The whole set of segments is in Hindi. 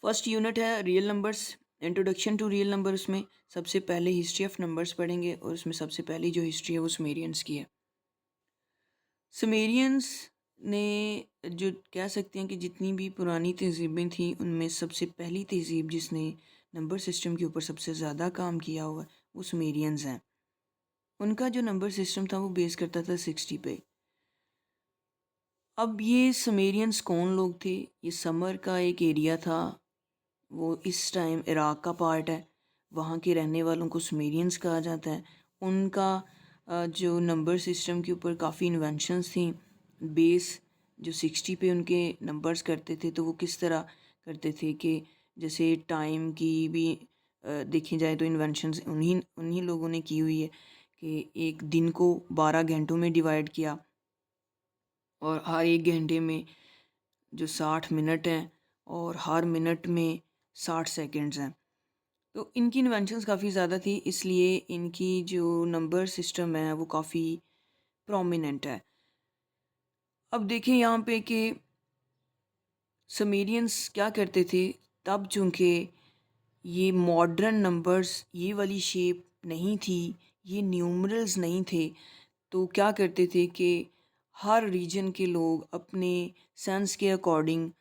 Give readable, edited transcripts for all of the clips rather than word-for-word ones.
फर्स्ट यूनिट है real numbers, introduction to real number. उसमें सबसे पहले हिस्ट्री ऑफ नंबर्स पढ़ेंगे और उसमें सबसे पहली जो हिस्ट्री है वो सुमेरियंस की है। सुमेरियंस ने जो कह सकते हैं कि जितनी भी पुरानी तहजीबें थी उनमें सबसे पहली तहजीब जिसने नंबर सिस्टम के ऊपर सबसे ज़्यादा काम किया हुआ वो सुमेरियंस हैं। उनका जो नंबर सिस्टम था वो बेस करता था 60 पे। अब ये सुमेरियंस कौन लोग थे? ये समर का एक एरिया था, वो इस टाइम इराक़ का पार्ट है। वहाँ के रहने वालों को सुमेरियंस कहा जाता है। उनका जो नंबर सिस्टम के ऊपर काफ़ी इन्वेंशंस थी। बेस जो 60 पे उनके नंबर्स करते थे तो वो किस तरह करते थे कि जैसे टाइम की भी देखी जाए तो इन्वेंशंस उन्हीं उन्हीं लोगों ने की हुई है कि एक दिन को 12 घंटों में डिवाइड किया और हर एक घंटे में जो 60 मिनट हैं और हर मिनट में 60 सेकंड्स हैं। तो इनकी इन्वेंशंस काफ़ी ज़्यादा थी, इसलिए इनकी जो नंबर सिस्टम है वो काफ़ी प्रोमिनेंट है। अब देखें यहाँ पे कि सुमेरियंस क्या करते थे तब, चूँकि ये मॉडर्न नंबर्स ये वाली शेप नहीं थी, ये न्यूमरल्स नहीं थे, तो क्या करते थे कि हर रीजन के लोग अपने सेंस के अकॉर्डिंग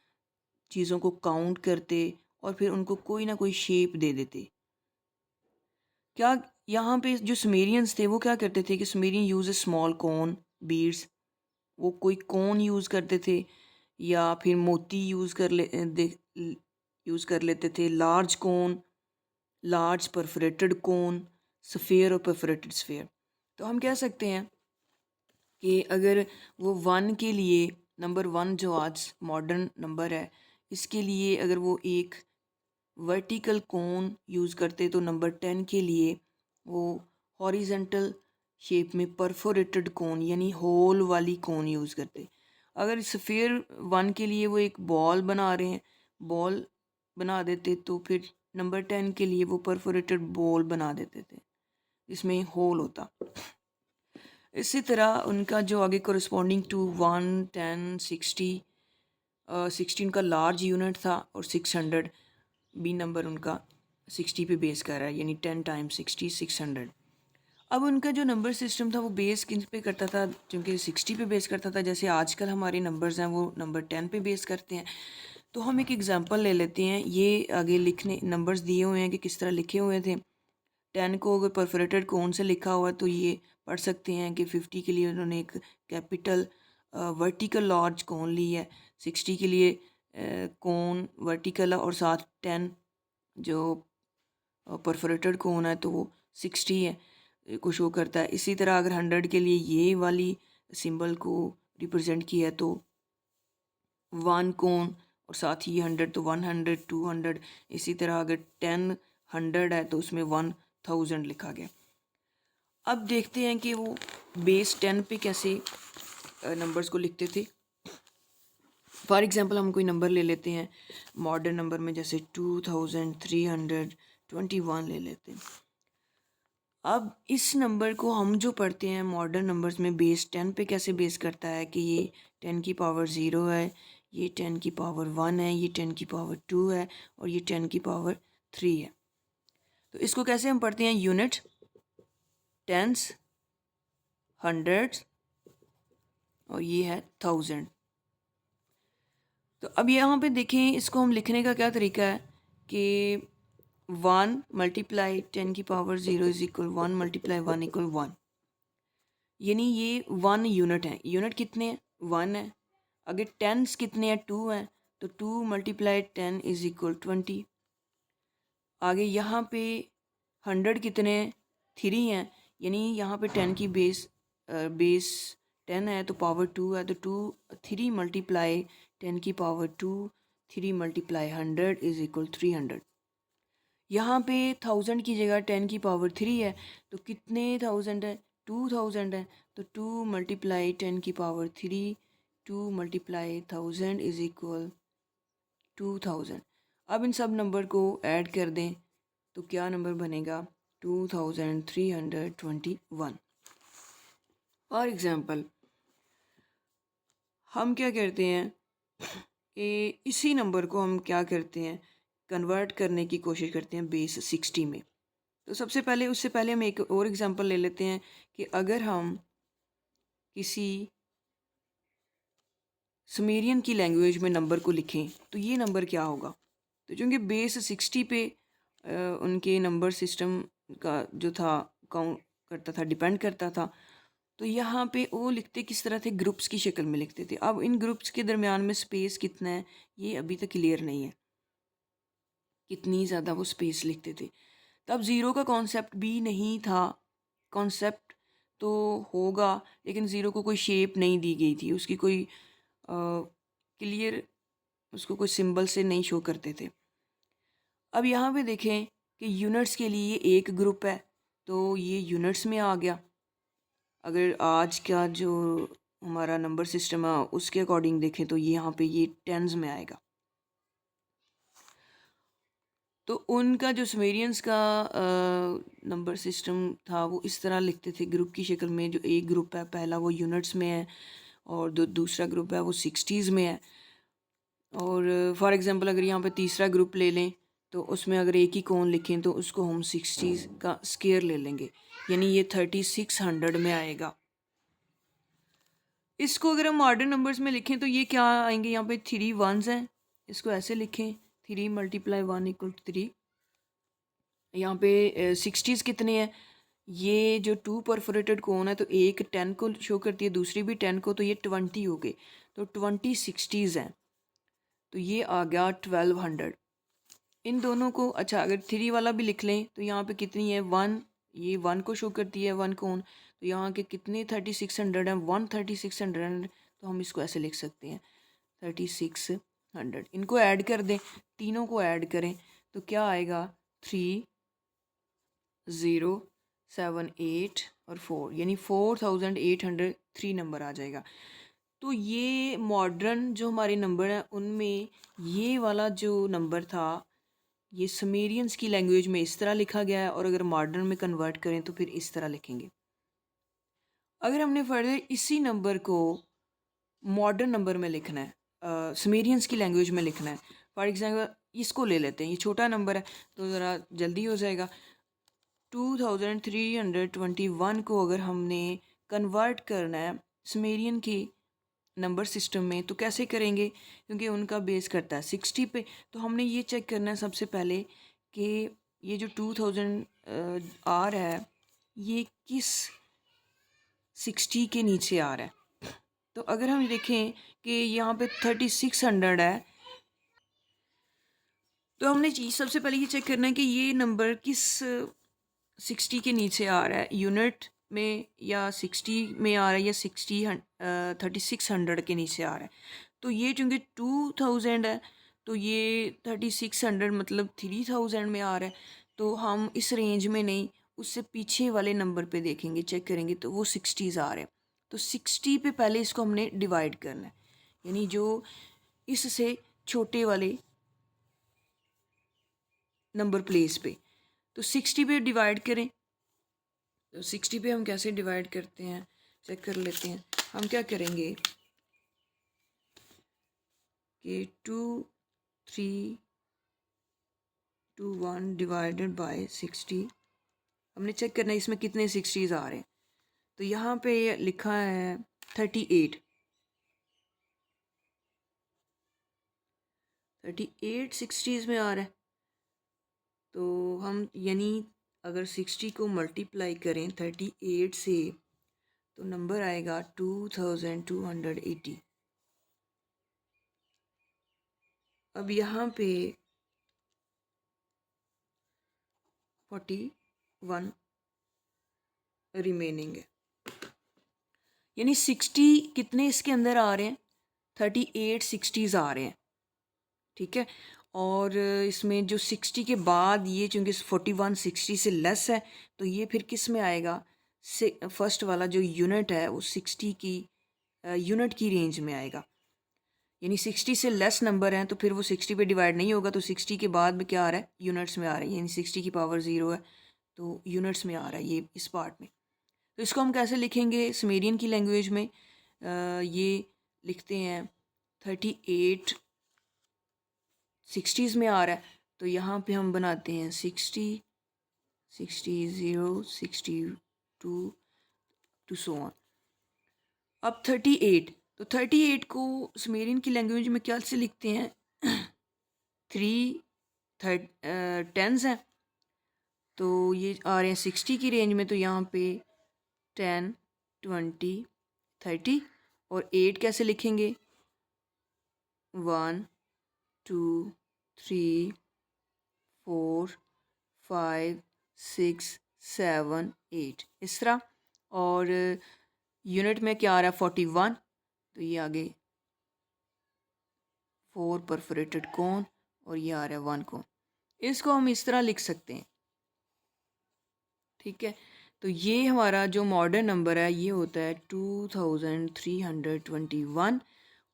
चीज़ों को काउंट करते और फिर उनको कोई ना कोई शेप दे देते। क्या यहाँ पे जो सुमेरियंस थे वो क्या करते थे कि Sumerian use a small cone beads, वो कोई कॉन यूज़ करते थे या फिर मोती यूज़ कर लेते थे, large cone, large perforated cone, sphere और परफोरेटेड स्फेयर। तो हम कह सकते हैं कि अगर वो वन के लिए नंबर वन जो आज मॉडर्न नंबर है इसके लिए अगर वो एक वर्टिकल कोन यूज़ करते तो नंबर 10 के लिए वो हॉरिजेंटल शेप में परफोरेटेड कोन यानी होल वाली कोन यूज़ करते। अगर स्फीयर वन के लिए वो एक बॉल बना रहे हैं, बॉल बना देते तो फिर नंबर 10 के लिए वो परफोरेटेड बॉल बना देते थे, इसमें होल होता। इसी तरह उनका जो आगे कोरिस्पॉन्डिंग टू 1, 10, 60, 16 का लार्ज यूनिट था और 600 बी नंबर उनका 60 पे बेस कर रहा है, यानी 10 टाइम्स 60 600। अब उनका जो नंबर सिस्टम था वो बेस किन पे करता था? क्योंकि 60 पे बेस करता था, जैसे आजकल हमारे नंबर्स हैं वो नंबर 10 पे बेस करते हैं। तो हम एक एग्जांपल ले लेते हैं, ये आगे लिखने नंबर्स दिए हुए हैं कि किस तरह लिखे हुए थे। 10 को अगर परफोरेटेड कोन से लिखा हुआ है तो ये पढ़ सकते हैं कि 50 के लिए उन्होंने एक कैपिटल वर्टिकल लार्ज कोन ली है, 60 के लिए कोन वर्टिकल और साथ 10 जो परफोरेटेड कोन है तो वो 60 है को शो करता है। इसी तरह अगर 100 के लिए ये वाली सिंबल को रिप्रेजेंट किया तो 1 कोन और साथ ही 100 तो 100 200। इसी तरह अगर 10 100 है तो उसमें 1000 लिखा गया। अब देखते हैं कि वो बेस 10 पे कैसे नंबर्स को लिखते थे। फॉर एग्जांपल हम कोई नंबर ले लेते हैं मॉडर्न नंबर में, जैसे 2321 ले लेते हैं। अब इस नंबर को हम जो पढ़ते हैं मॉडर्न नंबर्स में बेस 10 पे कैसे बेस करता है कि ये 10 की पावर 0 है, ये 10 की पावर 1 है, ये 10 की पावर 2 है और ये 10 की पावर 3 है। तो इसको कैसे हम पढ़ते हैं? यूनिट, टेंस, हंड्रेड्स और ये है थाउजेंड। तो अब यहाँ पे देखें इसको हम लिखने का क्या तरीका है कि 1 मल्टीप्लाई 10 की power 0 is equal 1 multiply 1 equal 1, यानी ये 1 यूनिट है। यूनिट कितने हैं? 1 है। अगर टेंस कितने हैं? 2 हैं, तो 2 मल्टीप्लाई 10 इज इक्वल 20। आगे यहाँ पे 100 कितने हैं? 3 हैं, यानी यहाँ पे 10 की बेस 10 है तो पावर 2 है, तो 3 मल्टीप्लाई 10 की पावर 2, 3 मल्टीप्लाई 100 इज इक्वल 300। यहाँ पे 1000 की जगह 10 की पावर 3 है, तो कितने 1000 है? 2000 है, तो 2 मल्टीप्लाई 10 की पावर 3, 2 मल्टीप्लाई 1000 इज इक्वल 2000। अब इन सब नंबर को ऐड कर दें तो क्या नंबर बनेगा? 2321। फॉर एग्ज़ाम्पल हम क्या करते हैं कि इसी नंबर को हम क्या करते हैं कन्वर्ट करने की कोशिश करते हैं बेस 60 में। तो सबसे पहले उससे पहले हम एक और एग्जांपल ले लेते हैं कि अगर हम किसी सुमेरियन की लैंग्वेज में नंबर को लिखें तो ये नंबर क्या होगा। तो चूँकि बेस 60 पे उनके नंबर सिस्टम का जो था काउंट करता था, डिपेंड करता था, तो यहाँ पे वो लिखते किस तरह थे, ग्रुप्स की शक्ल में लिखते थे। अब इन ग्रुप्स के दरमियान में स्पेस कितना है ये अभी तक क्लियर नहीं है, कितनी ज़्यादा वो स्पेस लिखते थे। तब ज़ीरो का कॉन्सेप्ट भी नहीं था। कॉन्सेप्ट तो होगा लेकिन ज़ीरो को कोई शेप नहीं दी गई थी, उसकी कोई क्लियर उसको कोई सिंबल से नहीं शो करते थे। अब यहाँ पे देखें कि यूनिट्स के लिए एक ग्रुप है तो ये यूनिट्स में आ गया। अगर आज का जो हमारा नंबर सिस्टम है उसके अकॉर्डिंग देखें तो ये यहाँ पे ये टेंस में आएगा। तो उनका जो सुमेरियंस का नंबर सिस्टम था वो इस तरह लिखते थे ग्रुप की शक्ल में। जो एक ग्रुप है पहला वो यूनिट्स में है और दूसरा ग्रुप है वो 60s में है। और फॉर एग्ज़ाम्पल अगर यहाँ पे तीसरा ग्रुप ले लें तो उसमें अगर एक ही कौन लिखें तो उसको हम 60s का स्केयर ले लेंगे, यानी ये 3600 में आएगा। इसको अगर हम मॉडर्न नंबर्स में लिखें तो ये क्या आएंगे, यहाँ पे 3 1s हैं, इसको ऐसे लिखें 3 × 1 = 3। यहाँ पे 60s कितने हैं, ये जो 2 परफोरेटेड कोन है तो एक 10 को शो करती है, दूसरी भी 10 को, तो ये 20 हो गए, तो 20 60s हैं, तो ये आ गया 1200। इन दोनों को अच्छा अगर 3 वाला भी लिख लें तो यहाँ पे कितनी है 1, ये 1 को शो करती है 1 कोन, तो यहाँ के कितने 3600 हैं 13600, तो हम इसको ऐसे लिख सकते हैं 3600। इनको ऐड कर दें, तीनों को ऐड करें तो क्या आएगा 3 0 7 8 और 4, यानी 4803 नंबर आ जाएगा। तो ये मॉडर्न जो हमारे नंबर हैं उनमें ये वाला जो नंबर था ये सुमेरियंस की लैंग्वेज में इस तरह लिखा गया है, और अगर मॉडर्न में कन्वर्ट करें तो फिर इस तरह लिखेंगे। अगर हमने फर्दर इसी नंबर को मॉडर्न नंबर में लिखना है, सुमेरियंस की लैंग्वेज में लिखना है, फॉर एग्जांपल इसको ले लेते हैं, ये छोटा नंबर है तो ज़रा जल्दी हो जाएगा। 2321 को अगर हमने कन्वर्ट करना है सुमेरियन की नंबर सिस्टम में तो कैसे करेंगे, क्योंकि उनका बेस करता है 60 पे। तो हमने ये चेक करना है सबसे पहले कि ये जो 2000 आ रहा है ये किस 60 के नीचे आ रहा है। तो अगर हम देखें कि यहाँ पे 3600 है, तो हमने चीज़ सबसे पहले ये चेक करना है कि ये नंबर किस 60 के नीचे आ रहा है, यूनिट में या 60 में आ रहा है या 3600 के नीचे आ रहा है। तो ये चूँकि 2000 है तो ये 3600 मतलब 3000 में आ रहा है, तो हम इस रेंज में नहीं उससे पीछे वाले नंबर पे देखेंगे, चेक करेंगे तो वो 60s आ रहे हैं। तो 60 पे पहले इसको हमने डिवाइड करना है, यानी जो इससे छोटे वाले नंबर प्लेस पे, तो 60 पे डिवाइड करें। तो 60 पे हम कैसे डिवाइड करते हैं चेक कर लेते हैं। हम क्या करेंगे कि 2 3 2 1 डिवाइडेड बाय 60, हमने चेक करना है इसमें कितने 60s आ रहे हैं। तो यहाँ पे लिखा है 38 60s में आ रहा है। तो हम यानी अगर 60 को मल्टीप्लाई करें 38 से तो नंबर आएगा 2280। अब यहाँ पे 41 रिमेनिंग है, यानी 60 कितने इसके अंदर आ रहे हैं 38 60s आ रहे हैं, ठीक है। और इसमें जो 60 के बाद ये चूँकि 41 60 से लेस है तो ये फिर किस में आएगा, से फर्स्ट वाला जो यूनिट है वो 60 की यूनिट की रेंज में आएगा, यानी 60 से लेस नंबर हैं तो फिर वो 60 पे डिवाइड नहीं होगा। तो 60 के बाद में क्या आ रहा है यूनिट्स में आ रहा है, यानी 60 की पावर 0 है तो यूनिट्स में आ रहा है ये इस पार्ट में। तो इसको हम कैसे लिखेंगे सुमेरियन की लैंग्वेज में, ये लिखते हैं 38 60s में आ रहा है तो यहाँ पे हम बनाते हैं 60, 0, 62 टू सो ऑन। अब 38, तो 38 को सुमेरियन की लैंग्वेज में क्या से लिखते हैं? 3 टेंस हैं, तो ये आ रहे हैं 60 की रेंज में, तो यहाँ पे 10, 20, 30 और 8 कैसे लिखेंगे? 1, 2, 3, 4, 5, 6, 7, 8 इस तरह। और यूनिट में क्या आ रहा है? 41, तो ये आगे 4 परफोरेटेड कोन और ये आ रहा है 1 कोन। इसको हम इस तरह लिख सकते हैं, ठीक है। तो ये हमारा जो मॉडर्न नंबर है ये होता है 2321,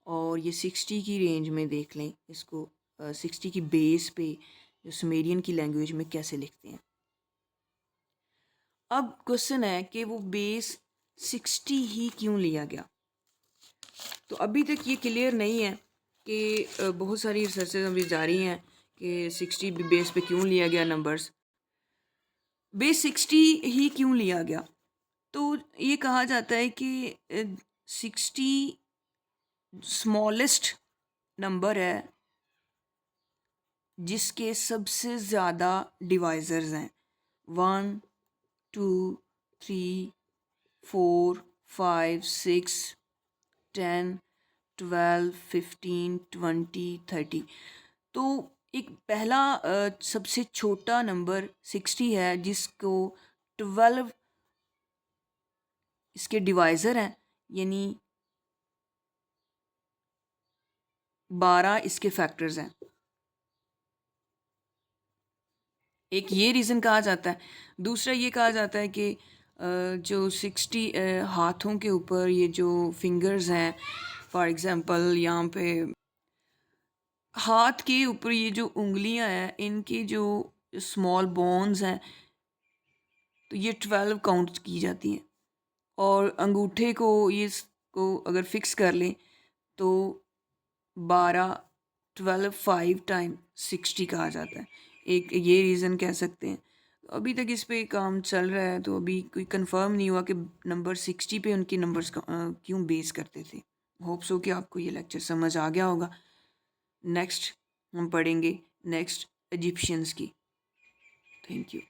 और ये 60 की रेंज में देख लें इसको, 60 की बेस पे जो सुमेरियन की लैंग्वेज में कैसे लिखते हैं। अब क्वेश्चन है कि वो बेस 60 ही क्यों लिया गया? तो अभी तक ये क्लियर नहीं है कि बहुत सारी रिसर्चेज अभी जारी हैं कि 60 बेस पे क्यों लिया गया नंबर्स, बेस 60 ही क्यों लिया गया। तो ये कहा जाता है कि 60 स्मॉलेस्ट नंबर है जिसके सबसे ज़्यादा डिवाइज़र्स हैं। 1, 2, 3, 4, 5, 6, 10, 12, 15, 20, 30। तो एक पहला सबसे छोटा नंबर 60 है जिसको 12 इसके डिवाइज़र हैं, यानी 12 इसके फैक्टर्स हैं। एक ये रीज़न कहा जाता है। दूसरा ये कहा जाता है कि जो 60 हाथों के ऊपर ये जो फिंगर्स हैं, फॉर एग्ज़ाम्पल यहाँ पे हाथ के ऊपर ये जो उंगलियां हैं इनकी जो स्मॉल बोन्स हैं, तो ये 12 काउंट की जाती हैं। और अंगूठे को ये को अगर फिक्स कर लें तो 12, 12, 5 टाइम 60 कहा जाता है। एक ये रीज़न कह सकते हैं। तो अभी तक इस पे काम चल रहा है, तो अभी कोई कंफर्म नहीं हुआ कि नंबर 60 पे उनके नंबर्स क्यों बेस करते थे। होप सो कि आपको ये लेक्चर समझ आ गया होगा। नेक्स्ट हम पढ़ेंगे नेक्स्ट इजिप्शियंस की। Thank you.